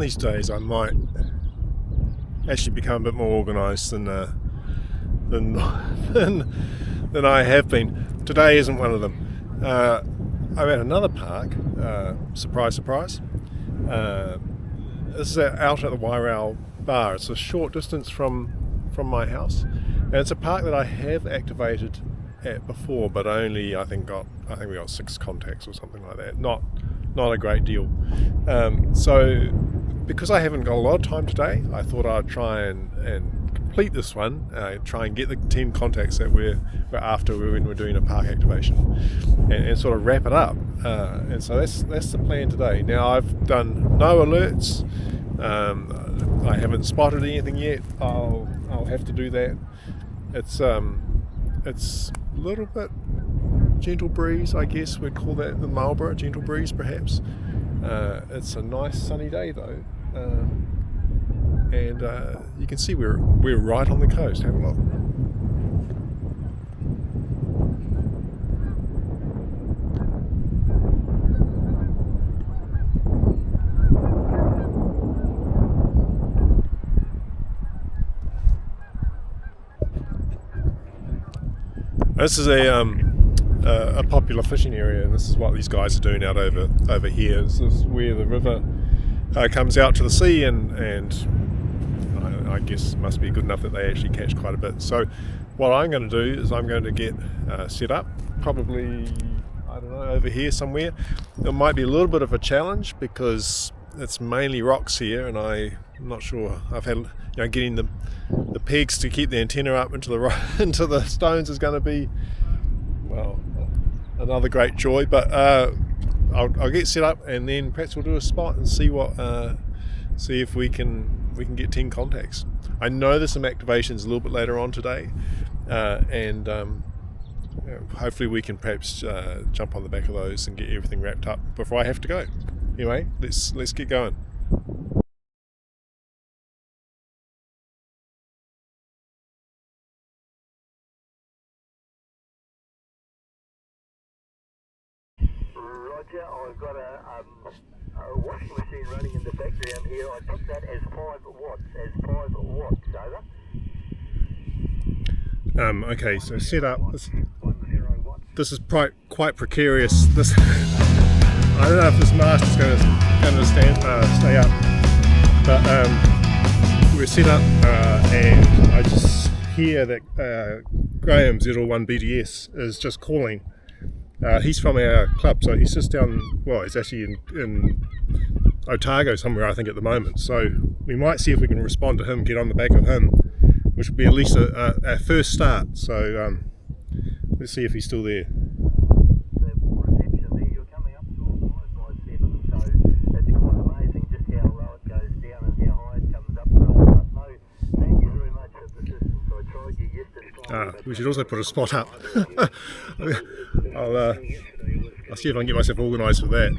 of these days I might actually become a bit more organised than I have been. Today isn't one of them. I'm at another park. Surprise, surprise. This is out at the Wairau Bar. It's a short distance from my house, and it's a park that I have activated at before, but only I think we got 6 contacts or something like that. Not a great deal. So because I haven't got a lot of time today, I thought I'd try and complete this one, try and get the 10 contacts that we're after when we're doing a park activation, and sort of wrap it up. And so that's the plan today. Now I've done no alerts. I haven't spotted anything yet. I'll have to do that. It's a little bit gentle breeze, I guess we'd call that the Marlborough gentle breeze, perhaps. It's a nice sunny day though, and you can see we're right on the coast. Have a look. This is a popular fishing area, and this is what these guys are doing out over here. This is where the river comes out to the sea, and I guess it must be good enough that they actually catch quite a bit. So what I'm going to do is I'm going to get set up, probably, I don't know, over here somewhere. It might be a little bit of a challenge because it's mainly rocks here, and I'm not sure. I've had, getting the pegs to keep the antenna up into the stones is going to be, well, another great joy. But I'll get set up, and then perhaps we'll do a spot and see if we can get 10 contacts. I know there's some activations a little bit later on today, and hopefully we can perhaps jump on the back of those and get everything wrapped up before I have to go. Anyway, let's get going. Roger, I've got a washing machine running in the factory out here. I took that as 5 watts, over. Okay, so set up. This is quite precarious. This I don't know if this mast is going to stay up, but we're set up, and I just hear that Graham 01 BDS is just calling. He's from our club, so he's just down, well, he's actually in Otago somewhere, I think, at the moment. So we might see if we can respond to him, get on the back of him, which would be at least our first start. So let's see if he's still there. The reception there, you're coming up to almost by 7, so it's quite amazing just how low it goes down and how high it comes up. But no, thank you very much for the persistence. I tried you yesterday. We should also put a spot up. I'll see if I can get myself organised for that.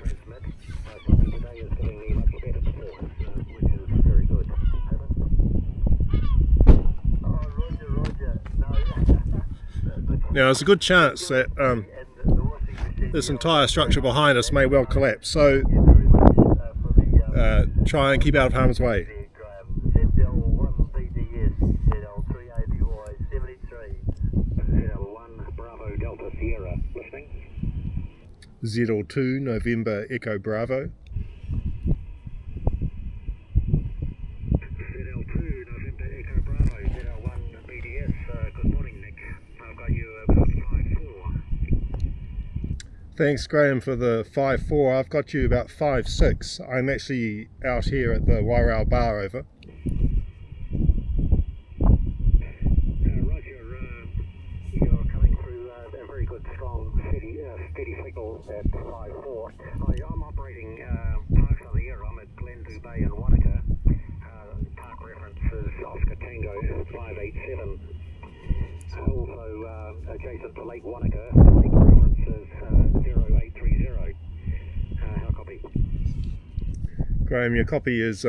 Now there's a good chance that this entire structure behind us may well collapse, so try and keep out of harm's way. ZL2 November Echo Bravo. ZL2 November Echo Bravo, ZL1 BDS. Good morning, Nick. I've got you about 5.4. Thanks, Graham, for the 5.4. I've got you about 5.6. I'm actually out here at the Wairau Bar, over. You're coming through a very good, strong, steady signal at 5.4. I'm operating parks on the air. I'm at Glenview Bay in Wanaka. Park reference is Oscar Tango 587. Also adjacent to Lake Wanaka. Lake reference is 0830. How copy? Graham, your copy is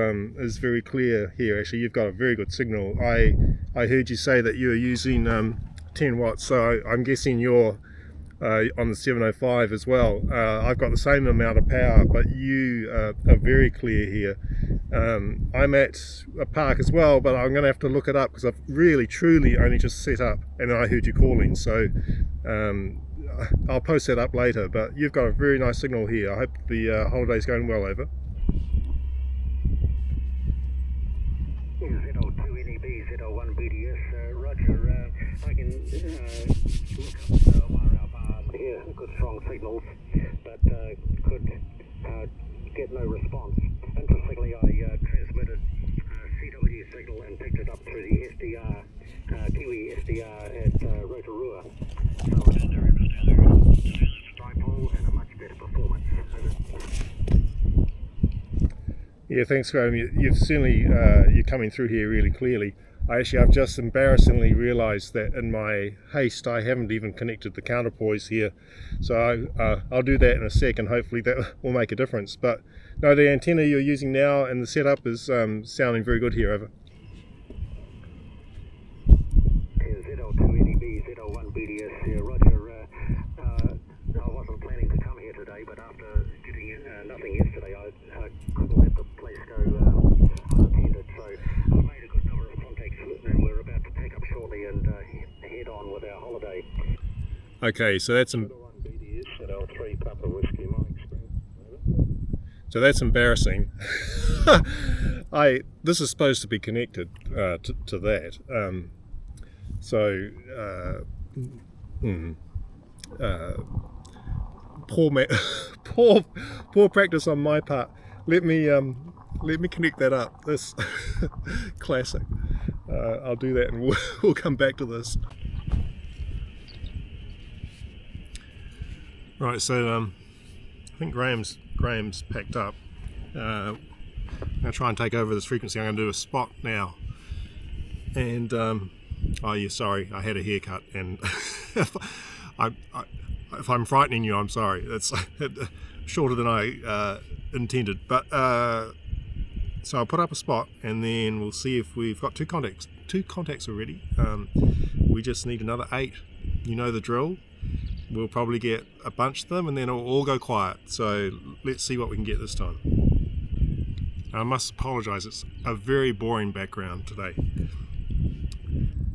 very clear here. Actually, you've got a very good signal. I heard you say that you were using 10 watts, so I'm guessing you're on the 705 as well. I've got the same amount of power, but you are very clear here. I'm at a park as well, but I'm going to have to look it up because I've really truly only just set up and I heard you calling, so I'll post that up later. But you've got a very nice signal here. I hope the holiday's going well. Over. Z02NEB, Z01 BDS, Roger. I can look up Wairau Bar here, good strong signals, but could get no response. Interestingly, I transmitted CW signal and picked it up through the SDR, Kiwi SDR at Rotorua. So it's dipole and a much better performance. Yeah, thanks, Graham. You've certainly you're coming through here really clearly. I've just embarrassingly realised that in my haste I haven't even connected the counterpoise here, so I'll do that in a sec, and hopefully that will make a difference. But no, the antenna you're using now and the setup is sounding very good here. Over. Z02NEB, Z01 BDS here, Roger. I wasn't planning to come here today, but after getting nothing yesterday, I couldn't let the place go unattended. So I made a good number of contacts, and we're about to pack up shortly and head on with our holiday. Okay, so that's BDS at L3 Papa Whiskey Mike. So that's embarrassing. This is supposed to be connected to that. Poor practice on my part. Let me connect that up. This classic. I'll do that, and we'll come back to this. Right. So I think Graham's packed up. I'm going to try and take over this frequency. I'm going to do a spot now. And oh yeah, sorry, I had a haircut, and if I'm frightening you, I'm sorry. That's shorter than I intended. But so I'll put up a spot, and then we'll see if we've got two contacts already. We just need another 8. You know the drill. We'll probably get a bunch of them, and then it'll all go quiet. So let's see what we can get this time. I must apologise, it's a very boring background today.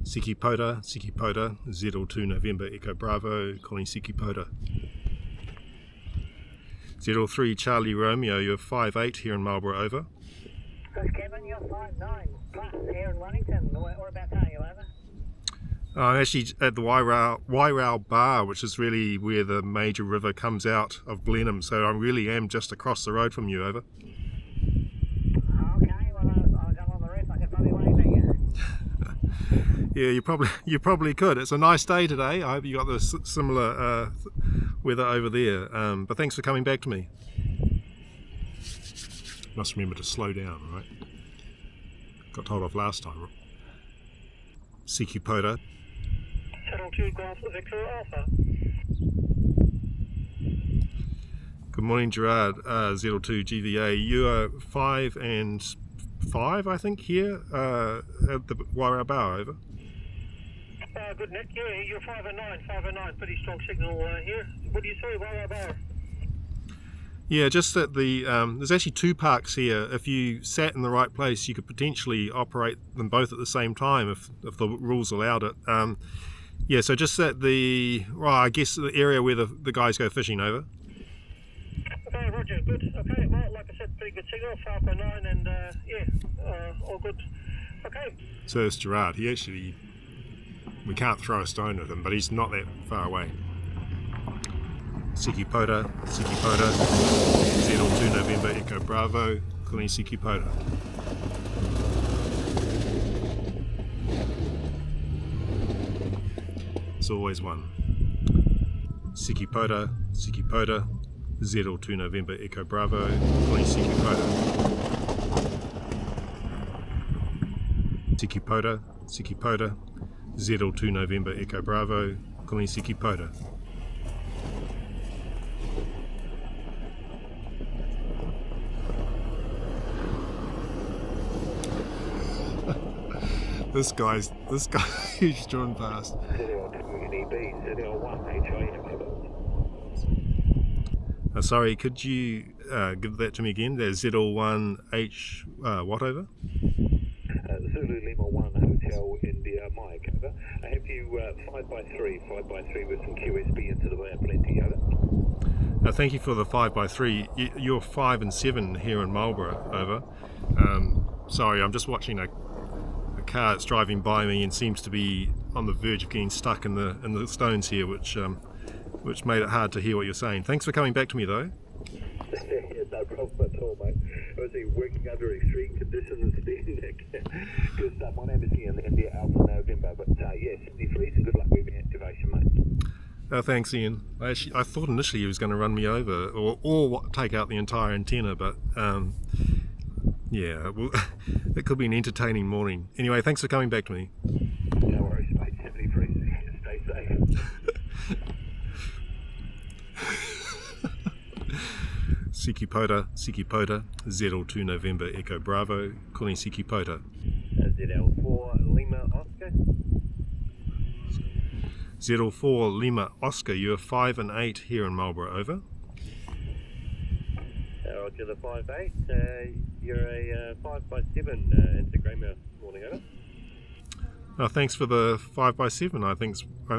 Pota, Z02 November Echo Bravo, calling Pota. 03 Charlie Romeo, you're 5'8" here in Marlborough, over. Kevin, you're 5'9" plus here in Wellington. Whereabouts are you, over? I'm actually at the Wairau Bar, which is really where the major river comes out of Blenheim, so I really am just across the road from you, over. Okay, well I'll jump on the roof. I can probably wave at you. Yeah, you probably could. It's a nice day today. I hope you got the similar weather over there. But thanks for coming back to me. Must remember to slow down, right? Got told off last time. Pota. Channel 2 Golf Victor Alpha. Good morning, Gerard. Z02 GVA. You are 5 and 5, I think, here at the Wairau Bar, over. Good, Nick. Yeah, you're 5 and 9. Pretty strong signal here. What do you say, Wairau Bar? Yeah, just that there's actually 2 parks here. If you sat in the right place, you could potentially operate them both at the same time if the rules allowed it. Yeah, so just at I guess the area where the guys go fishing, over. Okay, Roger, good. Okay, well, like I said, pretty good signal, 5 and 9, and all good. Okay. So it's Gerard. We can't throw a stone at him, but he's not that far away. Pota, Z02 November Echo Bravo, calling Pota. It's always one. Pota, Z02 November Echo Bravo, calling Pota. Pota, Z02 November Echo Bravo, calling Pota. This guy who's drawn past. Sorry, could you give that to me again? There's ZL1H what over? Zulu Lima 1 Hotel India Mike, over. I have you 5x3 with some QSB into the way of plenty, over. Thank you for the 5x3. You're 5 and 7 here in Marlborough, over. Sorry, I'm just watching a car that's driving by me and seems to be on the verge of getting stuck in the stones here, which made it hard to hear what you're saying. Thanks for coming back to me though. No problem at all, mate. I was working under extreme conditions then. Good stuff. My name is Ian, India Alpha November, but yeah, 73, and good luck with your activation, mate. Thanks, Ian. I thought initially he was going to run me over or take out the entire antenna, but yeah, well, it could be an entertaining morning. Anyway, thanks for coming back to me. No worries, mate. 73, stay safe. Pota, ZL2 November Echo Bravo, calling Pota. ZL4 Lima Oscar. ZL4 Lima Oscar, you're 5 and 8 here in Marlborough, over. Roger the 5-8, you're a 5x7 Instagram morning, over. Thanks for the 5x7. I think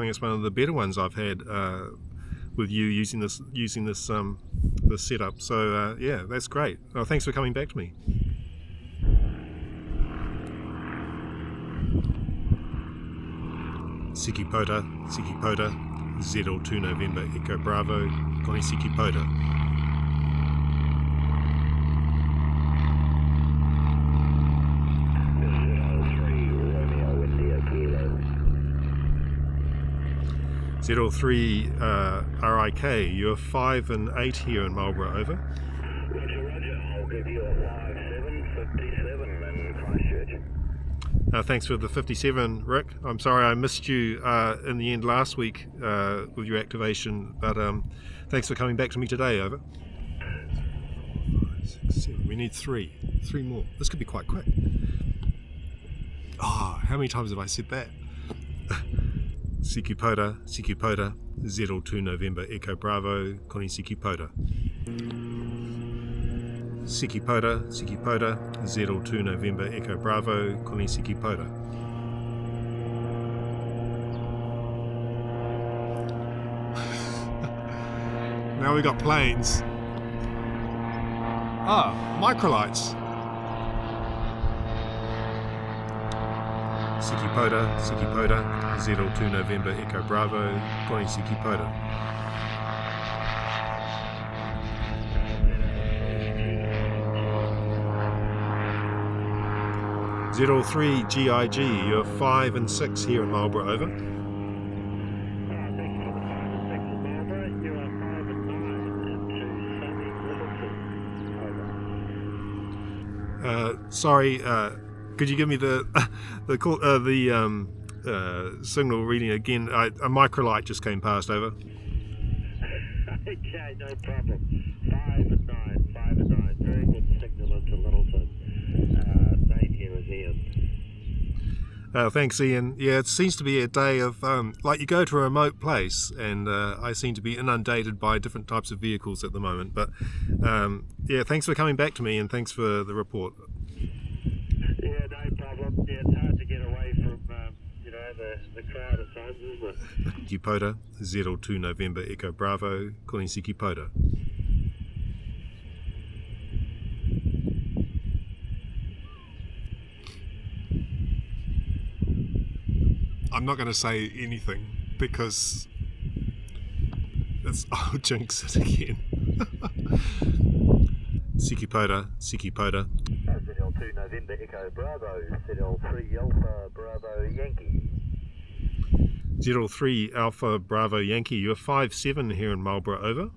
it's one of the better ones I've had with you using this setup. So yeah, that's great. Thanks for coming back to me. Pota, ZL2 November Echo Bravo, calling Pota. ZL3 RIK, you're 5 and 8 here in Marlborough, over. Roger. I'll give you a 57 in Christchurch. Thanks for the 57, Rick. I'm sorry I missed you in the end last week with your activation, but thanks for coming back to me today, over. 5, 6, 7. We need 3 more. This could be quite quick. How many times have I said that? Pota, ZL2 November Echo Bravo, calling Pota. Pota, ZL2 November Echo Bravo, calling Pota. Now we got planes. Microlights. Pota, ZL2 November Echo Bravo, calling Pota. ZL3 GIG, you're 5 and 6 here in Marlborough, over. Sorry, could you give me the signal reading again? A microlight just came past, over. Okay, no problem. 5 and 9, very good signal into Littleton. Name here is Ian. Thanks, Ian. Yeah, it seems to be a day of, like you go to a remote place and I seem to be inundated by different types of vehicles at the moment. But yeah, thanks for coming back to me and thanks for the report. Yeah, no problem. Yeah, it's hard to get away from, the crowd at times, isn't it? Pota, ZL2 November Echo Bravo, calling Pota. I'm not going to say anything because I'll jinx it again. Pota. ZL2 November Echo Bravo, ZL3 Alpha Bravo Yankee. ZL3 Alpha Bravo Yankee, you're 5-7 here in Marlborough, over.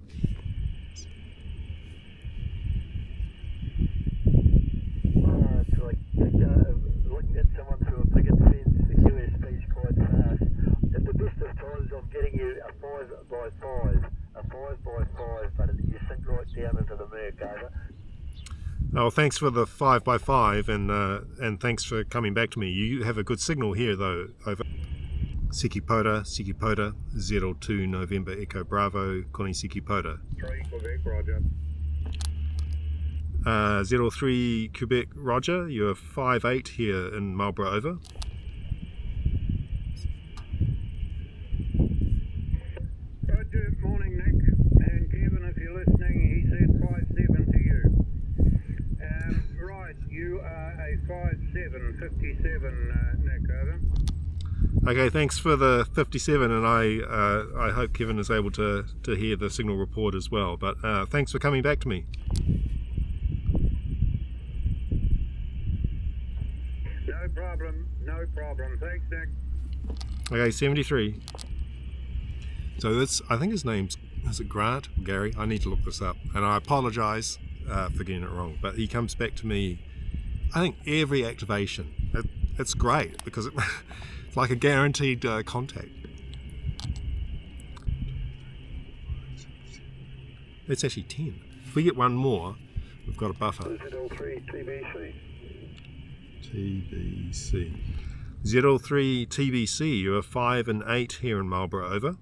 Looking at someone through a picket fence, the QSB's quite fast. At the best of times, I'm getting you a 5x5, but you sink right down into the murk, over. Oh, thanks for the 5x5 and thanks for coming back to me. You have a good signal here though, over. Pota, Pota, 02 November Echo Bravo, calling Pota. 3 Quebec, roger. 03 Quebec, roger, you're 5-8 here in Marlborough, over. Roger, morning Nick, and Kevin, if you're listening, he said 5-7 to you. Right, you are a 5-7-57, Nick, over. Okay, thanks for the 57, and I hope Kevin is able to hear the signal report as well, but thanks for coming back to me. No problem, thanks Nick. Okay, 73. So that's, I think his name's, is it Grant? Gary? I need to look this up, and I apologise for getting it wrong, but he comes back to me, I think, every activation. It's great, because it's like a guaranteed contact. It's actually 10. If we get one more, we've got a buffer. Z03 TBC. TBC. 03 TBC, you are 5 and 8 here in Marlborough, over.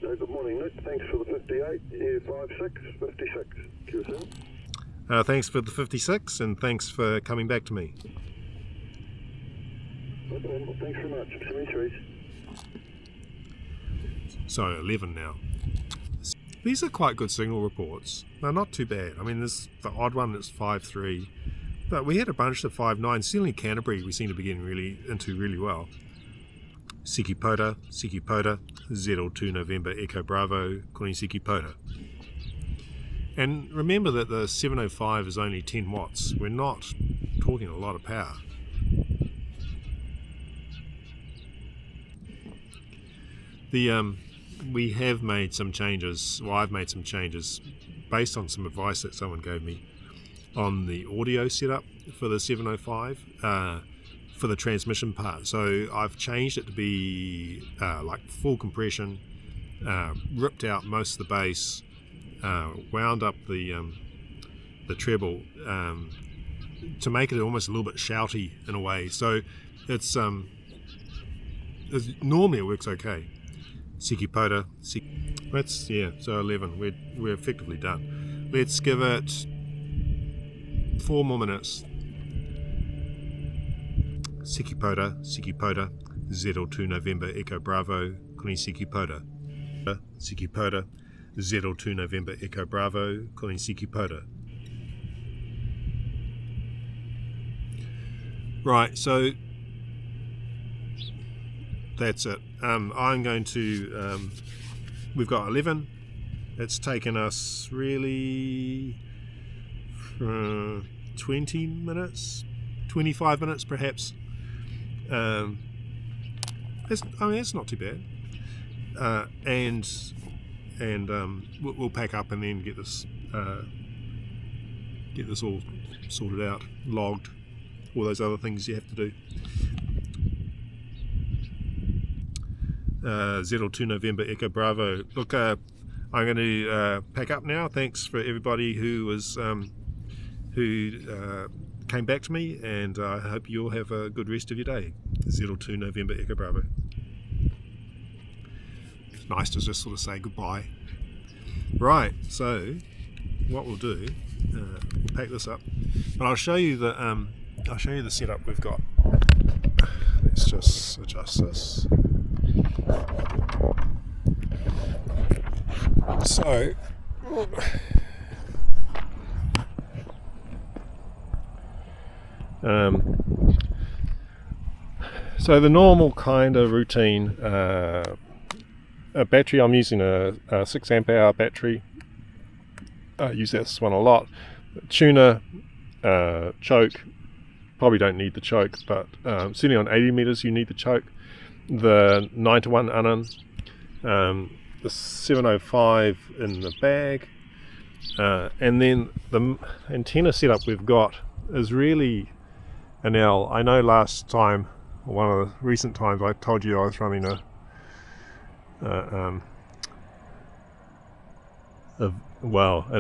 No, good morning Nick, thanks for the 58, here 5-6, 56, QSL. Thanks for the 56, and thanks for coming back to me. No problem, thanks very much, 73. So 11 now. These are quite good signal reports. They're not too bad. I mean, there's the odd one that's 5-3, but we had a bunch of 5-9. Certainly Canterbury we seem to be getting into really well. Pota, 02 November Echo Bravo, calling Pota. And remember that the 705 is only 10 watts. We're not talking a lot of power. We have made some changes, well, I've made some changes based on some advice that someone gave me on the audio setup for the 705 for the transmission part. So I've changed it to be like full compression, ripped out most of the bass, wound up the treble to make it almost a little bit shouty in a way. So it's normally it works okay. Pota, that's, yeah, so 11, we're effectively done. Let's give it 4 more minutes. Pota, 02 November Echo Bravo, calling Pota. Pota, 02 November Echo Bravo, calling Pota. Right, so that's it. I'm going to, we've got 11. It's taken us really 20 minutes, 25 minutes perhaps. It's not too bad. And we'll pack up and then get this all sorted out, logged, all those other things you have to do. 02 November Echo Bravo. Look, I'm going to pack up now. Thanks for everybody who came back to me, and I hope you all have a good rest of your day. 02 November Echo Bravo. It's nice to just sort of say goodbye. Right, so what we'll do, we'll pack this up, but I'll show you the setup we've got. Let's just adjust this. So the normal kind of routine, a battery, I'm using a 6 amp hour battery. I use this one a lot. Tuner, choke, probably don't need the choke, but certainly on 80 meters you need the choke. The 9-to-1 Unan, the 705 in the bag, and then the antenna setup we've got is really an L. I know last time, or one of the recent times, I told you I was running an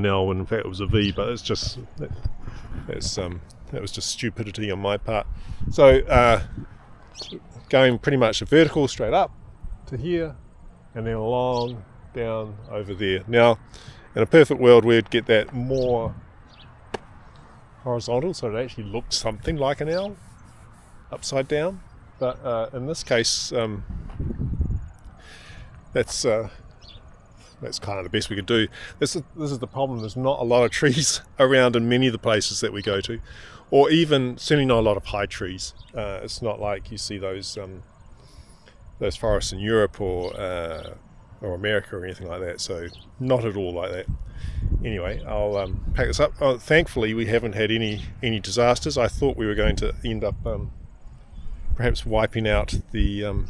L when in fact it was a V, but it's just that was just stupidity on my part. So going pretty much a vertical straight up to here, and then along down over there. Now, in a perfect world, we'd get that more horizontal, so it actually looks something like an L upside down. But in this case, that's kind of the best we could do. This is the problem. There's not a lot of trees around in many of the places that we go to, or even certainly not a lot of high trees. It's not like you see those forests in Europe or America or anything like that. So not at all like that. Anyway, I'll pack this up. Thankfully, we haven't had any disasters. I thought we were going to end up perhaps wiping out the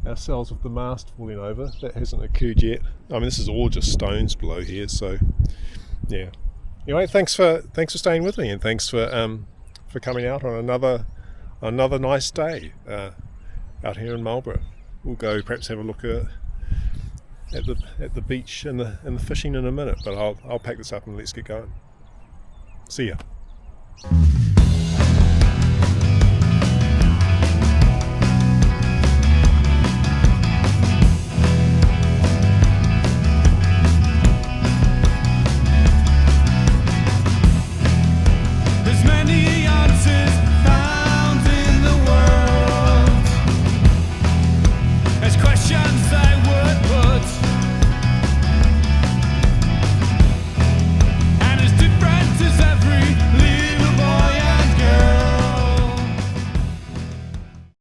ourselves with the mast falling over. That hasn't occurred yet. I mean, this is all just stones below here, so yeah. Anyway, thanks for staying with me, and thanks for coming out on another nice day out here in Marlborough. We'll go perhaps have a look at the beach and the fishing in a minute, but I'll pack this up and let's get going. See ya.